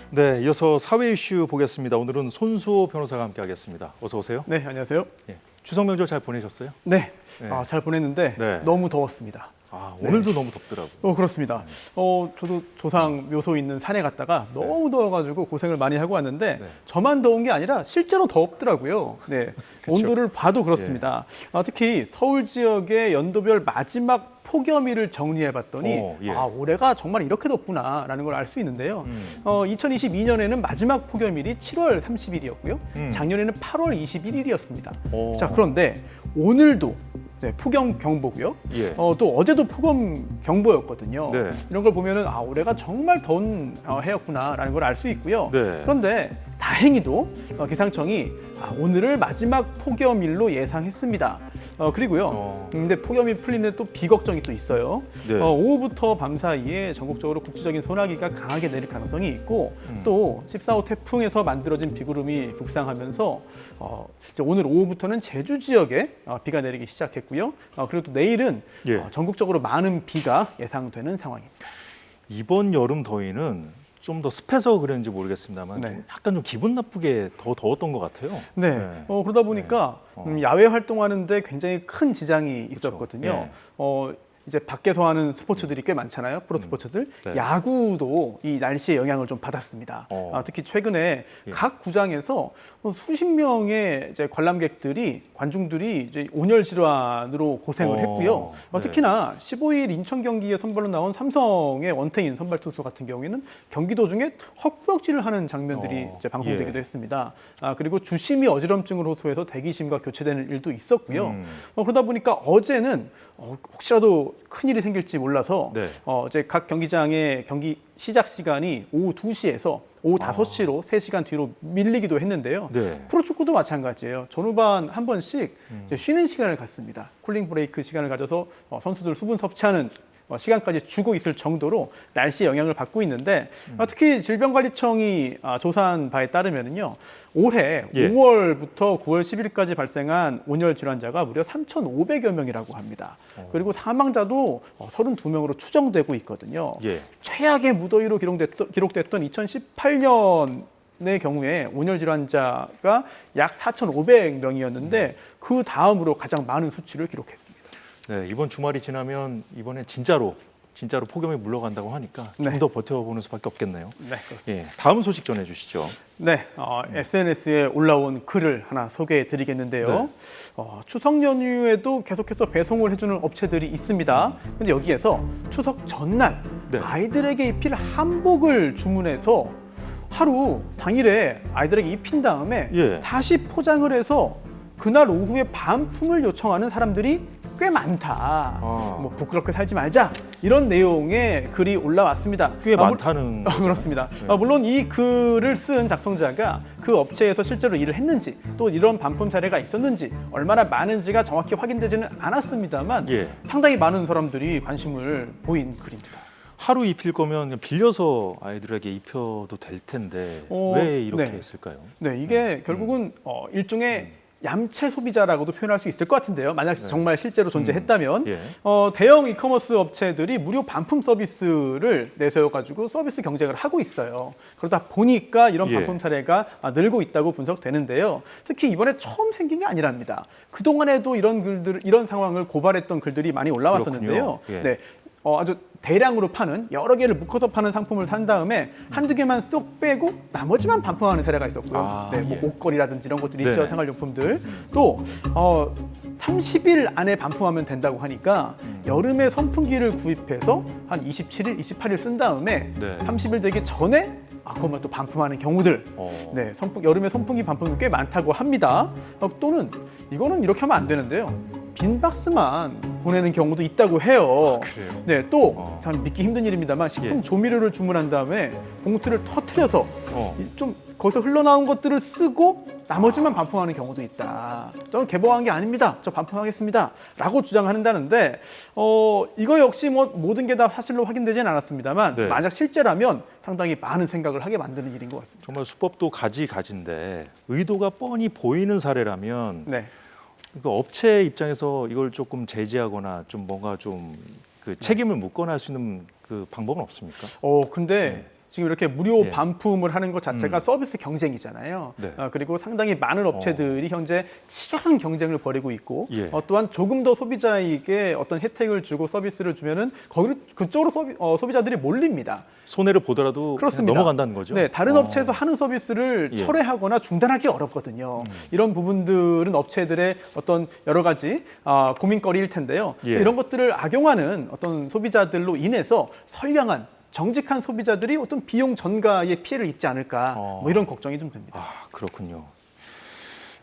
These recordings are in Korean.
네, 이어서 사회 이슈 보겠습니다. 오늘은 손수호 변호사가 함께하겠습니다. 어서 오세요. 네, 안녕하세요. 예, 추석 명절 잘 보내셨어요? 네, 네. 잘 보냈는데 네. 너무 더웠습니다. 오늘도 너무 덥더라고요. 그렇습니다. 저도 조상 묘소 있는 산에 갔다가 너무 더워가지고 고생을 많이 하고 왔는데 네. 저만 더운 게 아니라 실제로 덥더라고요. 네, 그쵸. 온도를 봐도 그렇습니다. 특히 서울 지역의 연도별 마지막 폭염일을 정리해봤더니 예. 올해가 정말 이렇게 덥구나라는 걸 알 수 있는데요. 2022년에는 마지막 폭염일이 7월 30일이었고요. 작년에는 8월 21일이었습니다. 자, 그런데 오늘도 폭염 경보고요. 예. 또 어제도 폭염 경보였거든요. 네. 이런 걸 보면은 올해가 정말 더운 해였구나라는 걸 알 수 있고요. 네. 그런데 다행히도 기상청이 오늘을 마지막 폭염일로 예상했습니다. 그리고요. 근데 폭염이 풀리는 또 비걱정이 또 있어요. 네. 오후부터 밤 사이에 전국적으로 국지적인 소나기가 강하게 내릴 가능성이 있고 또 14호 태풍에서 만들어진 비구름이 북상하면서 이제 오늘 오후부터는 제주 지역에 비가 내리기 시작했고요. 그리고 또 내일은 예. 전국적으로 많은 비가 예상되는 상황입니다. 이번 여름 더위는 좀 더 습해서 그런지 모르겠습니다만 네. 좀 약간 좀 기분 나쁘게 더 더웠던 것 같아요. 네. 네. 그러다 보니까 야외 활동하는데 굉장히 큰 지장이 있었거든요. 예. 이제 밖에서 하는 스포츠들이 꽤 많잖아요. 프로 스포츠들. 네. 야구도 이 날씨의 영향을 좀 받았습니다. 특히 최근에 예. 각 구장에서 수십 명의 이제 관중들이 이제 온열 질환으로 고생을 했고요. 네. 특히나 15일 인천 경기에 선발로 나온 삼성의 원태인 선발 투수 같은 경우에는 경기 도중에 헛구역질을 하는 장면들이 이제 방송되기도 예. 했습니다. 그리고 주심이 어지럼증을 호소해서 대기심과 교체되는 일도 있었고요. 그러다 보니까 어제는 혹시라도 큰 일이 생길지 몰라서 네. 이제 각 경기장의 경기 시작 시간이 오후 2시에서 오후 5시로 3시간 뒤로 밀리기도 했는데요. 네. 프로축구도 마찬가지예요. 전후반 한 번씩 이제 쉬는 시간을 갖습니다. 쿨링 브레이크 시간을 가져서 선수들 수분 섭취하는 시간까지 주고 있을 정도로 날씨의 영향을 받고 있는데 특히 질병관리청이 조사한 바에 따르면은요. 올해 예. 5월부터 9월 10일까지 발생한 온열 질환자가 무려 3,500여 명이라고 합니다. 그리고 사망자도 32명으로 추정되고 있거든요. 예. 최악의 무더위로 기록됐던 2018년의 경우에 온열 질환자가 약 4,500명이었는데 그 다음으로 가장 많은 수치를 기록했습니다. 네, 이번 주말이 지나면 이번에 진짜로 폭염이 물러간다고 하니까 좀 네. 더 버텨보는 수밖에 없겠네요. 네, 그렇습니다. 예, 다음 소식 전해주시죠. 네, SNS에 올라온 글을 하나 소개해 드리겠는데요. 네. 추석 연휴에도 계속해서 배송을 해주는 업체들이 있습니다. 근데 여기에서 추석 전날 네. 아이들에게 입힐 한복을 주문해서 하루 당일에 아이들에게 입힌 다음에 예. 다시 포장을 해서 그날 오후에 반품을 요청하는 사람들이 꽤 많다. 뭐 부끄럽게 살지 말자 이런 내용의 글이 올라왔습니다. 꽤 많다는 거잖아요. 그렇습니다. 네. 물론 이 글을 쓴 작성자가 그 업체에서 실제로 일을 했는지 또 이런 반품 사례가 있었는지 얼마나 많은지가 정확히 확인되지는 않았습니다만 예. 상당히 많은 사람들이 관심을 보인 글입니다. 하루 입힐 거면 그냥 빌려서 아이들에게 입혀도 될 텐데 왜 이렇게 네. 했을까요? 네, 이게 결국은 일종의 얌체 소비자라고도 표현할 수 있을 것 같은데요. 만약 정말 실제로 존재했다면 예. 대형 이커머스 업체들이 무료 반품 서비스를 내세워가지고 서비스 경쟁을 하고 있어요. 그러다 보니까 이런 예. 반품 사례가 늘고 있다고 분석되는데요. 특히 이번에 처음 생긴 게 아니랍니다. 그 동안에도 이런 상황을 고발했던 글들이 많이 올라왔었는데요. 그렇군요. 예. 네. 아주 대량으로 파는 여러 개를 묶어서 파는 상품을 산 다음에 한두 개만 쏙 빼고 나머지만 반품하는 사례가 있었고요. 네, 뭐 예. 옷걸이라든지 이런 것들이 네네. 있죠. 생활용품들. 또 30일 안에 반품하면 된다고 하니까 여름에 선풍기를 구입해서 한 27일, 28일 쓴 다음에 네. 30일 되기 전에 그것만 또 반품하는 경우들. 네, 여름에 선풍기 반품이 꽤 많다고 합니다. 또는 이거는 이렇게 하면 안 되는데요. 빈 박스만 보내는 경우도 있다고 해요. 그래요? 네, 또 참 믿기 힘든 일입니다만 식품 예. 조미료를 주문한 다음에 봉투를 터트려서 어. 좀 거기서 흘러나온 것들을 쓰고 나머지만 반품하는 경우도 있다. 저는 개봉한 게 아닙니다. 저 반품하겠습니다. 라고 주장한다는데 이거 역시 뭐 모든 게 다 사실로 확인되지는 않았습니다만 네. 만약 실제라면 상당히 많은 생각을 하게 만드는 일인 것 같습니다. 정말 수법도 가지가지인데 의도가 뻔히 보이는 사례라면 네. 그러니까 업체 입장에서 이걸 조금 제지하거나 좀 뭔가 좀 그 책임을 묻거나 할 수 있는 그 방법은 없습니까? 근데 지금 이렇게 무료 예. 반품을 하는 것 자체가 서비스 경쟁이잖아요. 네. 그리고 상당히 많은 업체들이 현재 치열한 경쟁을 벌이고 있고 예. 또한 조금 더 소비자에게 어떤 혜택을 주고 서비스를 주면은 그쪽으로 소비자들이 몰립니다. 손해를 보더라도 그냥 그렇습니다. 넘어간다는 거죠? 네, 다른 업체에서 하는 서비스를 예. 철회하거나 중단하기 어렵거든요. 이런 부분들은 업체들의 어떤 여러 가지 고민거리일 텐데요. 예. 이런 것들을 악용하는 어떤 소비자들로 인해서 선량한 정직한 소비자들이 어떤 비용 전가의 피해를 입지 않을까 뭐 이런 걱정이 좀 됩니다. 아, 그렇군요.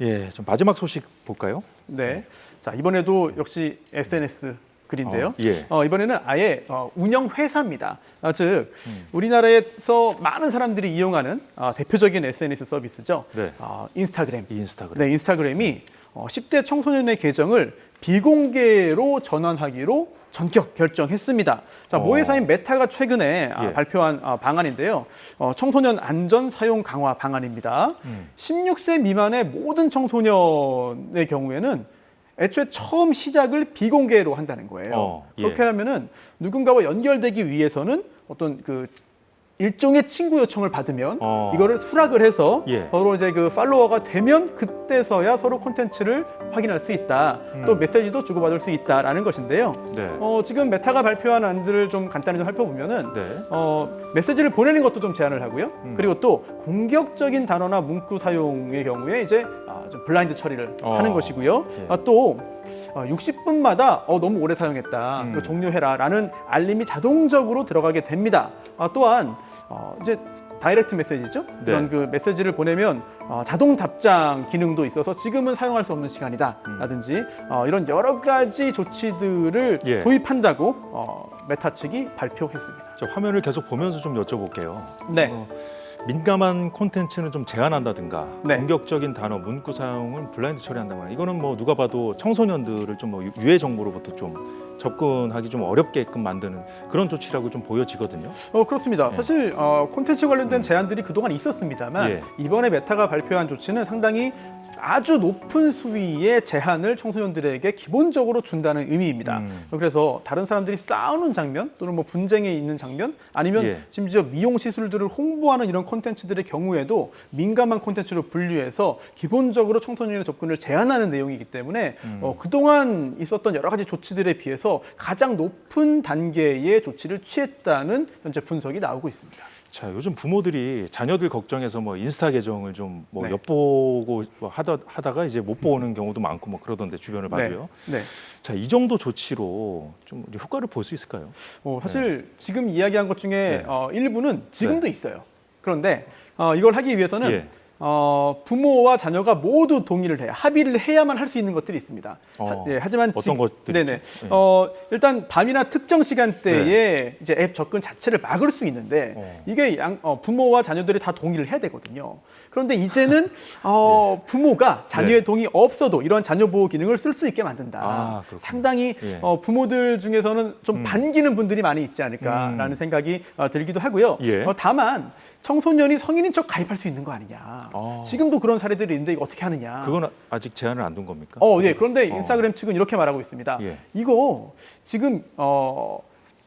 예, 좀 마지막 소식 볼까요? 네, 자 이번에도 역시 SNS 글인데요. 예. 이번에는 아예 운영 회사입니다. 즉 우리나라에서 많은 사람들이 이용하는 대표적인 SNS 서비스죠. 네. 인스타그램. 인스타그램. 네, 인스타그램이 10대 청소년의 계정을 비공개로 전환하기로 전격 결정했습니다. 자, 모 회사인 메타가 최근에 예. 발표한 방안인데요. 청소년 안전 사용 강화 방안입니다. 16세 미만의 모든 청소년의 경우에는 애초에 처음 시작을 비공개로 한다는 거예요. 예. 그렇게 하면은 누군가와 연결되기 위해서는 어떤 그 일종의 친구 요청을 받으면 이거를 수락을 해서 예. 서로 이제 그 팔로워가 되면 그때서야 서로 콘텐츠를 확인할 수 있다. 또 메시지도 주고받을 수 있다라는 것인데요. 네. 지금 메타가 발표한 안들을 좀 간단히 좀 살펴보면은 네. 메시지를 보내는 것도 좀 제한을 하고요. 그리고 또 공격적인 단어나 문구 사용의 경우에 이제 좀 블라인드 처리를 하는 것이고요. 예. 또 60분마다 너무 오래 사용했다. 이거 종료해라라는 알림이 자동적으로 들어가게 됩니다. 또한 이제 다이렉트 메시지죠. 네. 이런 그 메시지를 보내면 자동 답장 기능도 있어서 지금은 사용할 수 없는 시간이다라든지 이런 여러 가지 조치들을 예. 도입한다고 메타 측이 발표했습니다. 저 화면을 계속 보면서 좀 여쭤볼게요. 네. 민감한 콘텐츠는 좀 제한한다든가 네. 공격적인 단어, 문구 사용은 블라인드 처리한다거나 이거는 뭐 누가 봐도 청소년들을 좀 뭐 유해 정보로부터 좀 접근하기 좀 어렵게끔 만드는 그런 조치라고 좀 보여지거든요. 그렇습니다. 예. 사실 콘텐츠 관련된 제한들이 그동안 있었습니다만 예. 이번에 메타가 발표한 조치는 상당히 아주 높은 수위의 제한을 청소년들에게 기본적으로 준다는 의미입니다. 그래서 다른 사람들이 싸우는 장면 또는 뭐 분쟁에 있는 장면 아니면 예. 심지어 미용 시술들을 홍보하는 이런 콘텐츠들의 경우에도 민감한 콘텐츠로 분류해서 기본적으로 청소년의 접근을 제한하는 내용이기 때문에 그동안 있었던 여러 가지 조치들에 비해서 가장 높은 단계의 조치를 취했다는 현재 분석이 나오고 있습니다. 자, 요즘 부모들이 자녀들 걱정해서 뭐 인스타 계정을 좀 뭐 네. 엿보고 뭐 하다가 이제 못 보는 경우도 많고 뭐 그러던데 주변을 봐도요. 네. 자, 이 정도 조치로 좀 효과를 볼 수 있을까요? 사실 지금 이야기한 것 중에 네. 일부는 지금도 있어요. 그런데 이걸 하기 위해서는 예. 부모와 자녀가 모두 동의를 해야 합의를 해야만 할 수 있는 것들이 있습니다. 하지만 어떤 것들이죠? 네네. 예. 일단 밤이나 특정 시간대에 이제 앱 접근 자체를 막을 수 있는데 이게 부모와 자녀들이 다 동의를 해야 되거든요. 그런데 이제는 부모가 자녀의 동의 없어도 이런 자녀 보호 기능을 쓸 수 있게 만든다. 그렇군요. 상당히 예. 부모들 중에서는 좀 반기는 분들이 많이 있지 않을까라는 생각이 들기도 하고요. 예. 다만 청소년이 성인인 척 가입할 수 있는 거 아니냐. 지금도 그런 사례들이 있는데 이거 어떻게 하느냐. 그건 아직 제한을 안 둔 겁니까? 네. 그런데 인스타그램 측은 이렇게 말하고 있습니다. 예. 이거 지금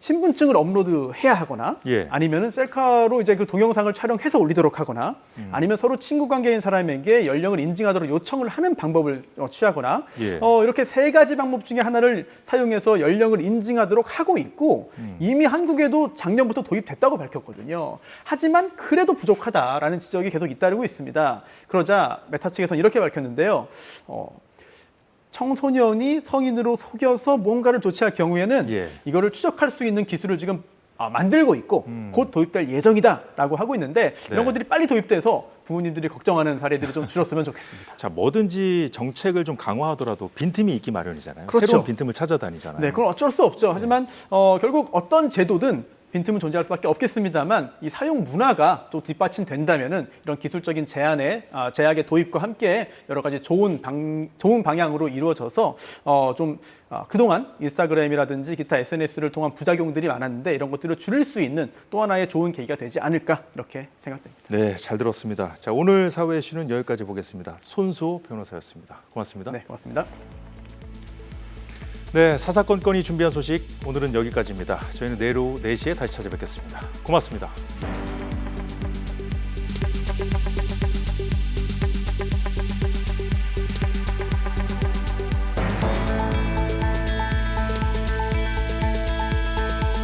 신분증을 업로드해야 하거나 예. 아니면은 셀카로 이제 그 동영상을 촬영해서 올리도록 하거나 아니면 서로 친구 관계인 사람에게 연령을 인증하도록 요청을 하는 방법을 취하거나 예. 이렇게 세 가지 방법 중에 하나를 사용해서 연령을 인증하도록 하고 있고 이미 한국에도 작년부터 도입됐다고 밝혔거든요. 하지만 그래도 부족하다라는 지적이 계속 잇따르고 있습니다. 그러자 메타 측에서는 이렇게 밝혔는데요. 청소년이 성인으로 속여서 뭔가를 조치할 경우에는 예. 이거를 추적할 수 있는 기술을 지금 만들고 있고 곧 도입될 예정이다라고 하고 있는데 이런 네. 것들이 빨리 도입돼서 부모님들이 걱정하는 사례들이 좀 줄었으면 좋겠습니다. 자, 뭐든지 정책을 좀 강화하더라도 빈틈이 있기 마련이잖아요. 그렇죠. 새로운 빈틈을 찾아다니잖아요. 네, 그건 어쩔 수 없죠. 하지만 결국 어떤 제도든 빈틈은 존재할 수밖에 없겠습니다만 이 사용 문화가 또 뒷받침된다면은 이런 기술적인 제약의 도입과 함께 여러 가지 좋은 방향으로 이루어져서 그동안 인스타그램이라든지 기타 SNS를 통한 부작용들이 많았는데 이런 것들을 줄일 수 있는 또 하나의 좋은 계기가 되지 않을까 이렇게 생각됩니다. 네, 잘 들었습니다. 자, 오늘 사회 이슈는 여기까지 보겠습니다. 손수호 변호사였습니다. 고맙습니다. 네, 고맙습니다. 네, 사사건건이 준비한 소식 오늘은 여기까지입니다. 저희는 내일 오후 4시에 다시 찾아뵙겠습니다. 고맙습니다.